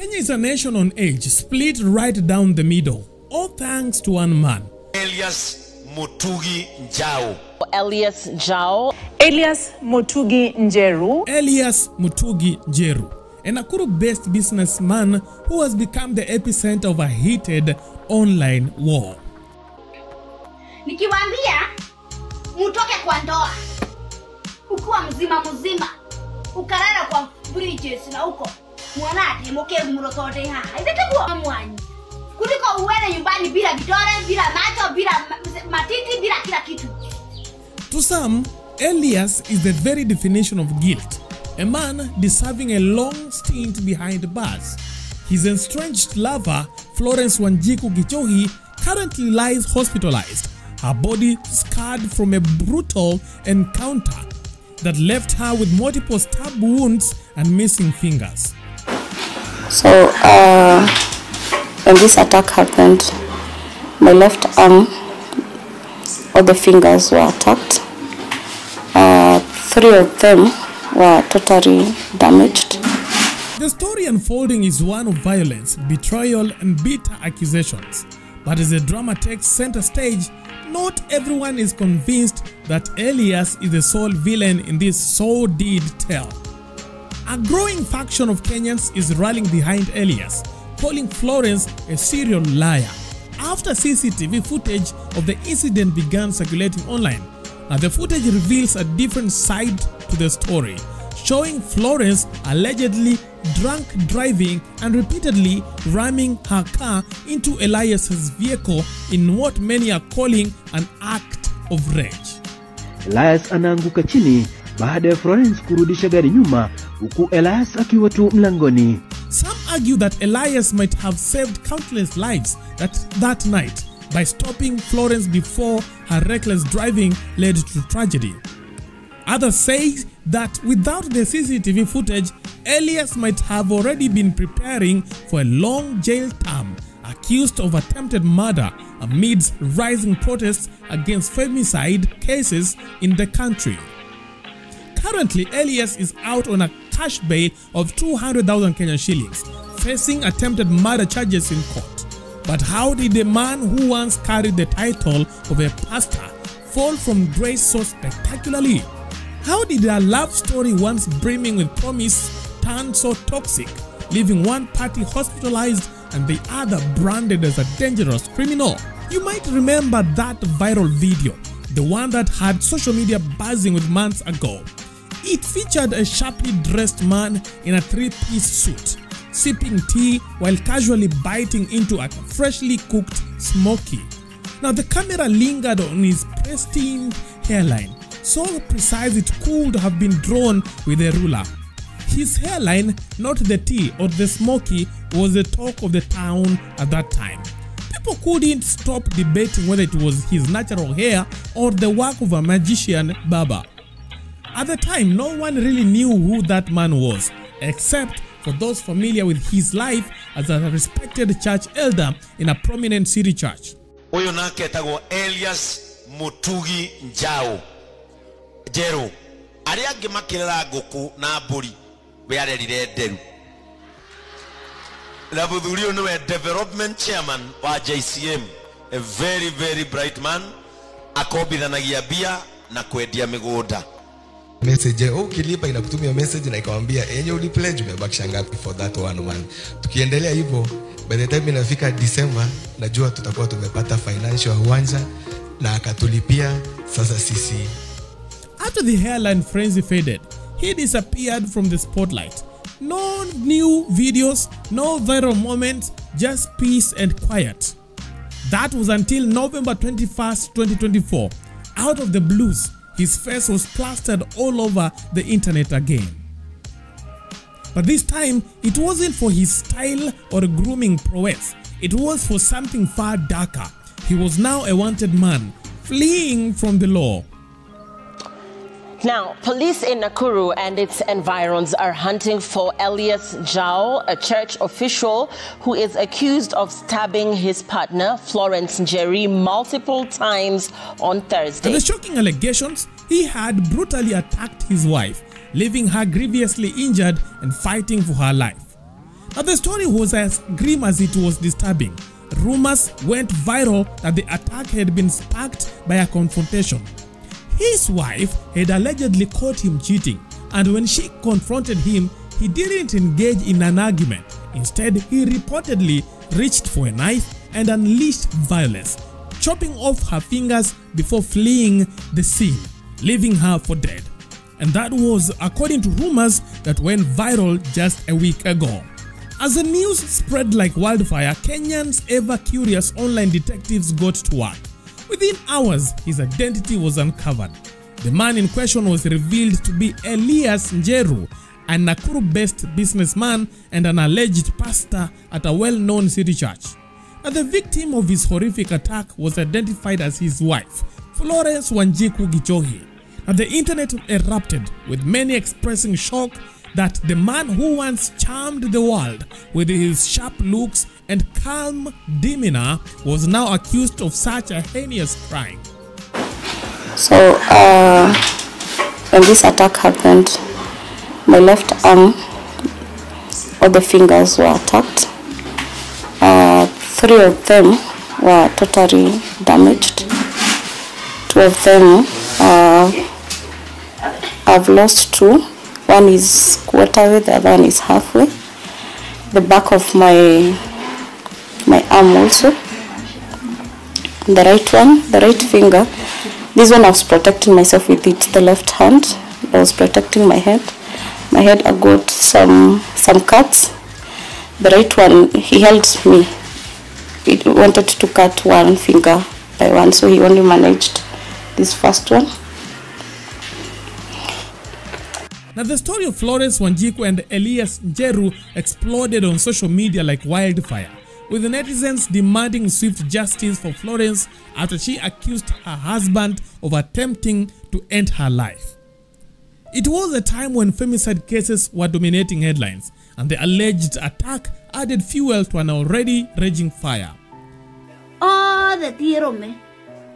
Kenya is a nation on edge, split right down the middle, all thanks to one man. Elias Mutugi Njau. Elias Njau. Elias Mutugi Njeru. Elias Mutugi Njeru, a Nakuru-based businessman who has become the epicenter of a heated online war. Nikiwaambia mutoke kwa ndoa, ukuwa mzima, ukarara kwa bridges na huko, mwanate moke murotote haa, itakuwa mwanyi. Kuliko uwele nyumbani bila vidole, bila macho, bila matiti, bila kila kitu. To some, Elias is the very definition of guilt, a man deserving a long stint behind bars. His estranged lover, Florence Wanjiku, currently lies hospitalized, her body scarred from a brutal encounter that left her with multiple stab wounds and missing fingers. So, when this attack happened, my left arm, all the fingers were attacked. 3 of them were totally damaged. The story unfolding is one of violence, betrayal, and bitter accusations. But as the drama takes center stage, not everyone is convinced that Elias is the sole villain in this sordid tale. A growing faction of Kenyans is rallying behind Elias, calling Florence a serial liar. After CCTV footage of the incident began circulating online, the footage reveals a different side to the story, showing Florence allegedly drunk driving and repeatedly ramming her car into Elias's vehicle in what many are calling an act of rage. Elias anaanguka chini baada ya Florence kurudisha gari nyuma huku Elias akiwa tu mlangoni. Some argue that Elias might have saved countless lives that night by stopping Florence before her reckless driving led to tragedy. Others say that without the CCTV footage, Elias might have already been preparing for a long jail term, accused of attempted murder amidst rising protests against femicide cases in the country. Currently, Elias is out on a cash bail of 200,000 Kenyan shillings, facing attempted murder charges in court. But how did the man who once carried the title of a pastor fall from grace so spectacularly? How did a love story once brimming with promise turn so toxic, leaving one party hospitalized and the other branded as a dangerous criminal? You might remember that viral video, the one that had social media buzzing with months ago. It featured a sharply dressed man in a 3-piece suit, sipping tea while casually biting into a freshly cooked smoky. Now the camera lingered on his pristine hairline, so precise it could have been drawn with a ruler. His hairline, not the tea or the smoky, was the talk of the town at that time. People couldn't stop debating whether it was his natural hair or the work of a magician barber. At the time, no one really knew who that man was, except for those familiar with his life as a respected church elder in a prominent city church. Oyo nake tago Elias Mutugi Njau. Njeru. Aria gimakirira nguku na mburi we arerire nderu. Na Buthuri niwe development chairman wa JCM, a very bright man, akobithanagia bia na kwendia migunda. Message ukilipa inakutumia message na ikamwambia yenye ulipledge umebakisha ngapi for that one month. Tukiendelea hivyo, by the time inafika December najua tutakuwa tumepata financial uwanja na akatulipia sasa sisi. After the hairline frenzy faded, he disappeared from the spotlight. No new videos, no viral moments, just peace and quiet. That was until November 21st, 2024. Out of the blues, his face was plastered all over the internet again. But this time, it wasn't for his style or grooming prowess. It was for something far darker. He was now a wanted man, fleeing from the law. Now, police in Nakuru and its environs are hunting for Elias Njau, a church official who is accused of stabbing his partner, Florence Njeru, multiple times on Thursday. And the shocking allegations, he had brutally attacked his wife, leaving her grievously injured and fighting for her life. But the story was as grim as it was disturbing. Rumors went viral that the attack had been sparked by a confrontation. His wife had allegedly caught him cheating, and when she confronted him, he didn't engage in an argument. Instead, he reportedly reached for a knife and unleashed violence, chopping off her fingers before fleeing the scene, leaving her for dead. And that was according to rumors that went viral just a week ago. As the news spread like wildfire, Kenyans ever curious online detectives got to work. Within hours, his identity was uncovered. The man in question was revealed to be Elias Njeru, a Nakuru-based businessman and an alleged pastor at a well-known city church. Now, the victim of his horrific attack was identified as his wife, Florence Wanjiku. Now, the internet erupted, with many expressing shock that the man who once charmed the world with his sharp looks and calm demeanor was now accused of such a heinous crime. So when this attack happened, my left arm, all the fingers were attacked. 3 of them were totally damaged. 2 of them I've lost 2. One is quarterway, the other one is halfway. The back of my arm also. The right one, the right finger. This one I was protecting myself with it. The left hand, I was protecting my head. My head, I got some cuts. The right one, he held me. He wanted to cut one finger by one, so he only managed this first one. Now, the story of Florence Wanjiku and Elias Njeru exploded on social media like wildfire, with the netizens demanding swift justice for Florence after she accused her husband of attempting to end her life. It was a time when femicide cases were dominating headlines, and the alleged attack added fuel to an already raging fire. Oh, the tirome.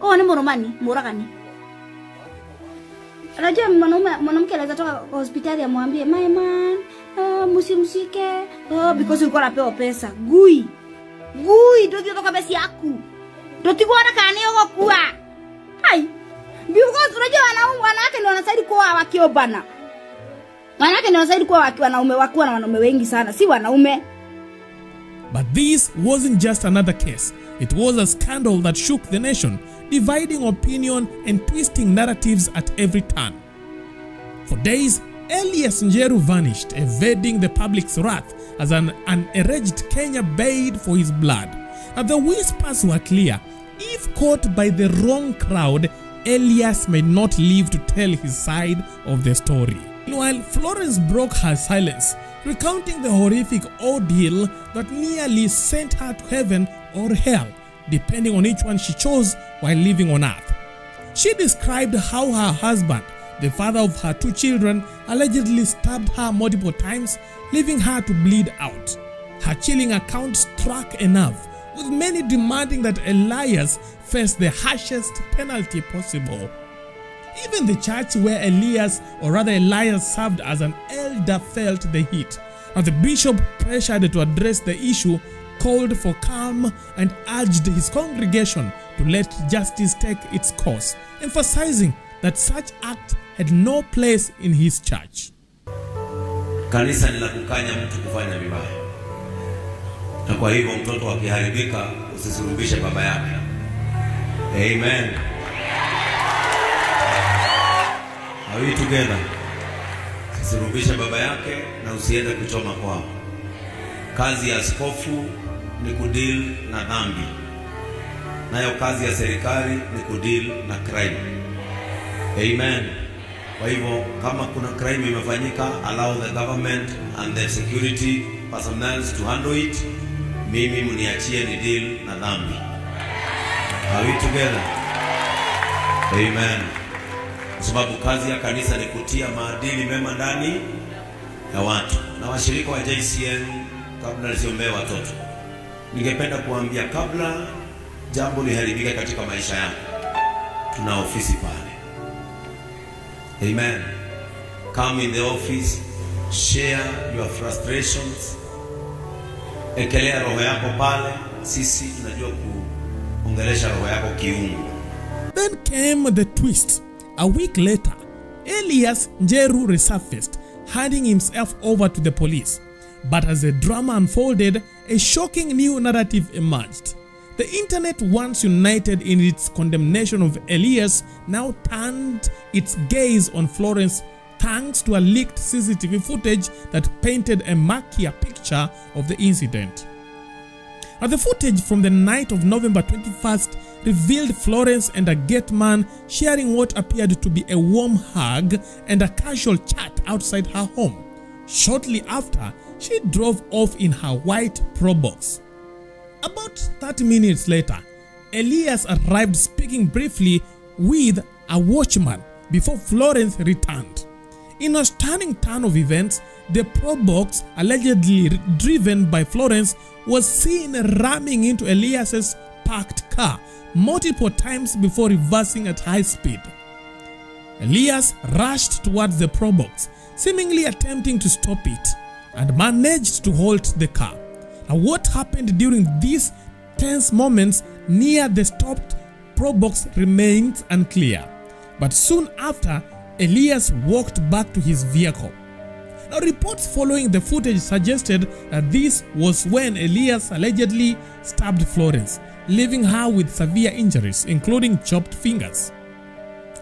Oh, ni moromani, morakani. Unajua mwanamke anaweza toka hospitali amwambie my man, msimshike, because ulikuwa unapewa pesa. Gui ndio kutoka pesa yako. Ndio tikuona kani yako kwa. Hai. Because unajua wanawake ndio wanasaidi kwa wakiobana. Wanawake ndio wanasaidi kwa wanaume wakiwa na wanaume wengi sana, si wanaume. But this wasn't just another case. It was a scandal that shook the nation, dividing opinion and twisting narratives at every turn. For days, Elias Njeru vanished, evading the public's wrath as an enraged Kenya bayed for his blood. And the whispers were clear. If caught by the wrong crowd, Elias may not live to tell his side of the story. Meanwhile, Florence broke her silence, recounting the horrific ordeal that nearly sent her to heaven or hell, depending on which one she chose while living on earth. She described how her husband, the father of her 2 children, allegedly stabbed her multiple times, leaving her to bleed out. Her chilling account struck a nerve, with many demanding that Elias face the harshest penalty possible. Even the church where Elias served as an elder felt the heat, and the bishop, pressured to address the issue, called for calm and urged his congregation to let justice take its course, emphasizing that such act had no place in his church. Kanisa ni la kukanya mtu kufanya vibaya. Na kwa hivyo mtoto akiharibika usisurubishe baba yake. Amen. Are we together? Usisurubishe baba yake na usiende kuchoma kwao. Kazi ya askofu ni kudeal na dhambi. Nayo kazi ya serikali ni kudeal na crime. Amen. Kwa hivyo kama kuna crime imefanyika, allow the government and the security personnel to handle it. Mimi mniachie ni deal na dhambi. Are we together? Amen. Kwa sababu kazi ya kanisa ni kutia maadili mema ndani ya watu. Na washirika wa JCN, kabla nisiombee watoto, ningependa kuambia kabla jambo liharibike katika maisha yako, tuna ofisi pale. Amen. Come in the office, share your frustrations, ekelea roho yako pale, sisi tunajua kuongelesha roho yako kiungu. Then came the twist. A week later, Elias Njeru resurfaced, handing himself over to the police. But as the drama unfolded, a shocking new narrative emerged. The internet, once united in its condemnation of Elias, now turned its gaze on Florence thanks to a leaked CCTV footage that painted a murkier picture of the incident. Now, the footage from the night of November 21st revealed Florence and a gate man sharing what appeared to be a warm hug and a casual chat outside her home. Shortly after, she drove off in her white Probox. About 30 minutes later, Elias arrived speaking briefly with a watchman before Florence returned. In a stunning turn of events, the Probox, allegedly driven by Florence, was seen ramming into Elias's parked car multiple times before reversing at high speed. Elias rushed towards the Probox, seemingly attempting to stop it, and managed to halt the car. Now, what happened during these tense moments near the stopped Probox remains unclear, but soon after, Elias walked back to his vehicle. Now, reports following the footage suggested that this was when Elias allegedly stabbed Florence, leaving her with severe injuries, including chopped fingers.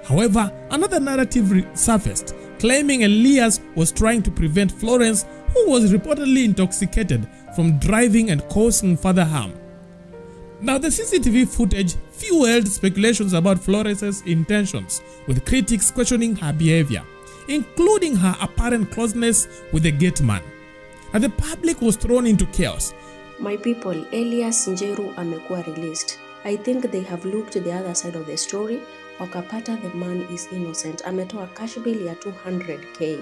However, another narrative surfaced, claiming Elias was trying to prevent Florence, who was reportedly intoxicated, from driving and causing further harm. Now, the CCTV footage fueled speculations about Florence's intentions, with critics questioning her behavior, including her apparent closeness with the gate man. And the public was thrown into chaos. My people, Elias Njeru amekuwa released. I think they have looked the other side of the story. Wakapata the man is innocent. Ametoa cash bill ya 200k.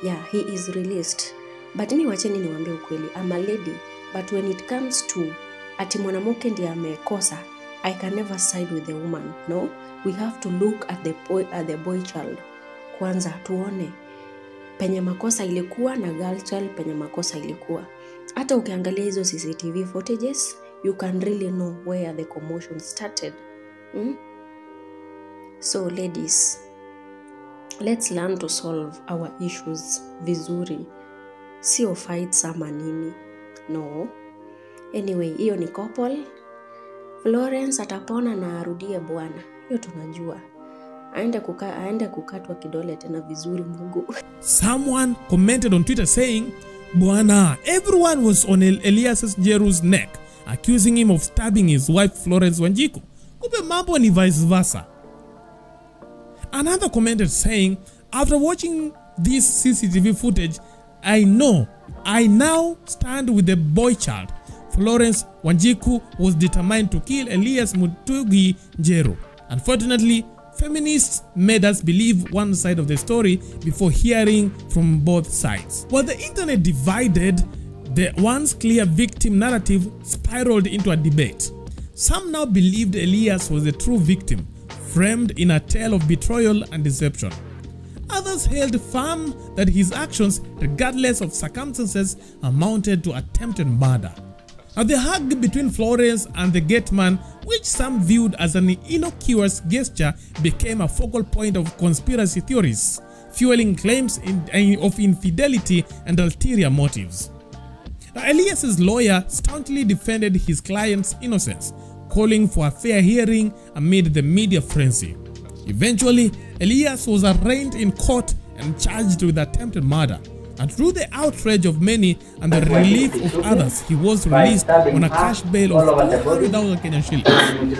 Yeah, he is released. But ni wacheni niwaambie ukweli. I'm a lady, but when it comes to ati mwanamuke ndiye amekosa, I can never side with the woman. No, we have to look at the boy child. Kwanza tuone penye makosa ilikuwa na girl child penye makosa ilikuwa. Hata ukiangalia hizo CCTV footages, you can really know where the commotion started. So ladies, let's learn to solve our issues vizuri. Sio fight sama nini. No. Anyway, hiyo ni couple. Florence atapona na arudie bwana. Hiyo tunajua. Aende kukatwa kidole tena vizuri Mungu. Someone commented on Twitter saying, "Bwana, everyone was on Elias Njeru's neck, accusing him of stabbing his wife Florence Wanjiku. Kumbe mambo ni vice versa." Another commented saying, "After watching this CCTV footage, I now stand with the boy child. Florence Wanjiku was determined to kill Elias Mutugi Njeru. Unfortunately, feminists made us believe one side of the story before hearing from both sides." While the internet divided, the once clear victim narrative spiraled into a debate. Some now believed Elias was the true victim, framed in a tale of betrayal and deception. Others held firm that his actions, regardless of circumstances, amounted to attempted murder. Now, the hug between Florence and the gate man, which some viewed as an innocuous gesture, became a focal point of conspiracy theories, fueling claims of infidelity and ulterior motives. Now, Elias's lawyer staunchly defended his client's innocence, calling for a fair hearing amid the media frenzy. Eventually, Elias was arraigned in court and charged with attempted murder. And through the outrage of many and the relief of others, he was released on a cash bail of 200,000 Kenyan shillings.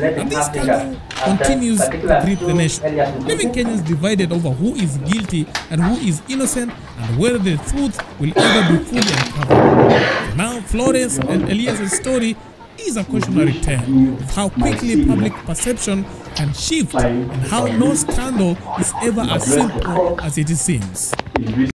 And this scandal continues to grip the nation, leaving Kenyans divided over who is guilty and who is innocent, and whether the truth will ever be fully uncovered. For now, Florence and Elias' story is a cautionary tale of how quickly public perception can shift and how no scandal is ever as simple as it seems.